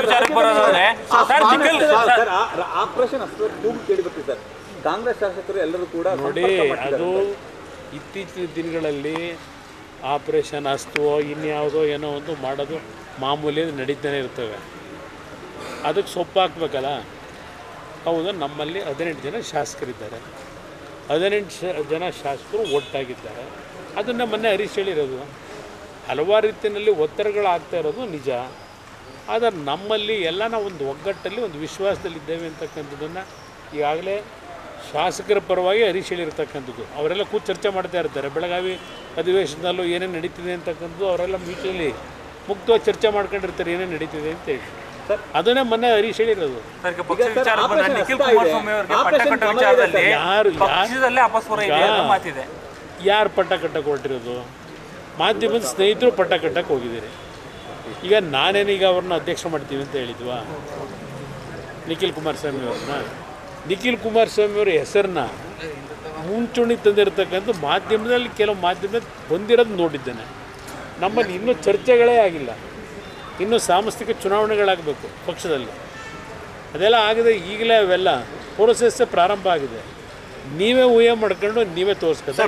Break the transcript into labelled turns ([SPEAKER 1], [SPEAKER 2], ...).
[SPEAKER 1] ವಿಚಾರಕ್ಕೆ ಬರೋದಾದ್ರೆ
[SPEAKER 2] ಆಪರೇಷನ್ ಅಷ್ಟು ಕೂಗು ಕೇಳಿ ಬರ್ತೀವಿ ಸರ್. ಕಾಂಗ್ರೆಸ್ ಶಾಸಕರು ಎಲ್ಲರೂ ಕೂಡ
[SPEAKER 3] ನೋಡಿ, ಅದು ಇತ್ತೀಚಿನ ದಿನಗಳಲ್ಲಿ ಆಪರೇಷನ್ ಅಸ್ತೋ ಇನ್ಯಾವುದೋ ಏನೋ ಒಂದು ಮಾಡೋದು ಮಾಮೂಲಿ ನಡೀತಾನೆ ಇರ್ತವೆ. ಅದಕ್ಕೆ ಸೊಪ್ಪು ಹಾಕ್ಬೇಕಲ್ಲ. ಹೌದು, ನಮ್ಮಲ್ಲಿ 18 ಜನ ಶಾಸಕರಿದ್ದಾರೆ. 18 ಜನ ಶಾಸಕರು ಒಟ್ಟಾಗಿದ್ದಾರೆ. ಅದನ್ನು ಮೊನ್ನೆ ಹರೀಶ್ ಹೇಳಿರೋದು. ಹಲವಾರು ರೀತಿಯಲ್ಲಿ ಒತ್ತಡಗಳಾಗ್ತಾ ಇರೋದು ನಿಜ. ಆದರೆ ನಮ್ಮಲ್ಲಿ ಎಲ್ಲ ನಾವು ಒಂದು ಒಗ್ಗಟ್ಟಲ್ಲಿ ಒಂದು ವಿಶ್ವಾಸದಲ್ಲಿದ್ದೇವೆ ಅಂತಕ್ಕಂಥದ್ದನ್ನು ಈಗಾಗಲೇ ಶಾಸಕರ ಪರವಾಗಿ ಹರೀಶ್ ಹೇಳಿರ್ತಕ್ಕಂಥದ್ದು. ಅವರೆಲ್ಲ ಕೂತು ಚರ್ಚೆ ಮಾಡ್ತಾ ಇರ್ತಾರೆ. ಬೆಳಗಾವಿ ಅಧಿವೇಶನದಲ್ಲೂ ಏನೇನು ನಡೀತಿದೆ ಅಂತಕ್ಕಂಥದ್ದು ಅವರೆಲ್ಲ ಮೀಟಿಂಗಲ್ಲಿ ಮುಕ್ತವಾಗಿ ಚರ್ಚೆ ಮಾಡ್ಕೊಂಡಿರ್ತಾರೆ ಏನೇನು ನಡೀತಿದೆ ಅಂತ ಹೇಳಿ. ಅದನ್ನೇ ಮೊನ್ನೆ ಹರೀಶ್ ಹೇಳಿರೋದು.
[SPEAKER 1] ನಿಖಿಲ್ ಕುಮಾರಸ್ವಾಮಿ ಅವರಿಗೆ ಪಟ್ಟ ಕಟ್ಟೋ ವಿಚಾರದಲ್ಲಿ ಪಕ್ಷದಲ್ಲೇ ಅಪಸ್ವರ ಇದೆ ಅನ್ನೋ ಮಾತಿದೆ.
[SPEAKER 3] ಯಾರು ಪಟ್ಟ ಕಟ್ಟಕ್ಕೆ ಹೊರಟಿರೋದು? ಮಾಧ್ಯಮದ ಸ್ನೇಹಿತರು ಪಟ್ಟ ಕಟ್ಟಕ್ಕೆ ಹೋಗಿದ್ದೀರಿ. ಈಗ ನಾನೇನೀಗ ಅವ್ರನ್ನ ಅಧ್ಯಕ್ಷ ಮಾಡ್ತೀವಿ ಅಂತ ಹೇಳಿದ್ವಾ ನಿಖಿಲ್ ಕುಮಾರಸ್ವಾಮಿ ಅವ್ರನ್ನ? ನಿಖಿಲ್ ಕುಮಾರಸ್ವಾಮಿ ಅವರ ಹೆಸರನ್ನ ಮುಂಚೂಣಿ ತಂದಿರತಕ್ಕಂಥ ಮಾಧ್ಯಮದಲ್ಲಿ ಕೆಲವು ಮಾಧ್ಯಮದಲ್ಲಿ ಬಂದಿರೋದು ನೋಡಿದ್ದೇನೆ. ನಮ್ಮಲ್ಲಿ ಇನ್ನೂ ಚರ್ಚೆಗಳೇ ಆಗಿಲ್ಲ. ಇನ್ನೂ ಸಾಂಸ್ಥಿಕ ಚುನಾವಣೆಗಳಾಗಬೇಕು ಪಕ್ಷದಲ್ಲಿ. ಅದೆಲ್ಲ ಆಗದೆ ಈಗಲೇ ಅವೆಲ್ಲ ಪ್ರೋಸೆಸ್ಸೇ ಪ್ರಾರಂಭ ಆಗಿದೆ. ನೀವೇ ಊಹೆ ಮಾಡ್ಕೊಂಡು ನೀವೇ ತೋರಿಸ್ಕೊತಾ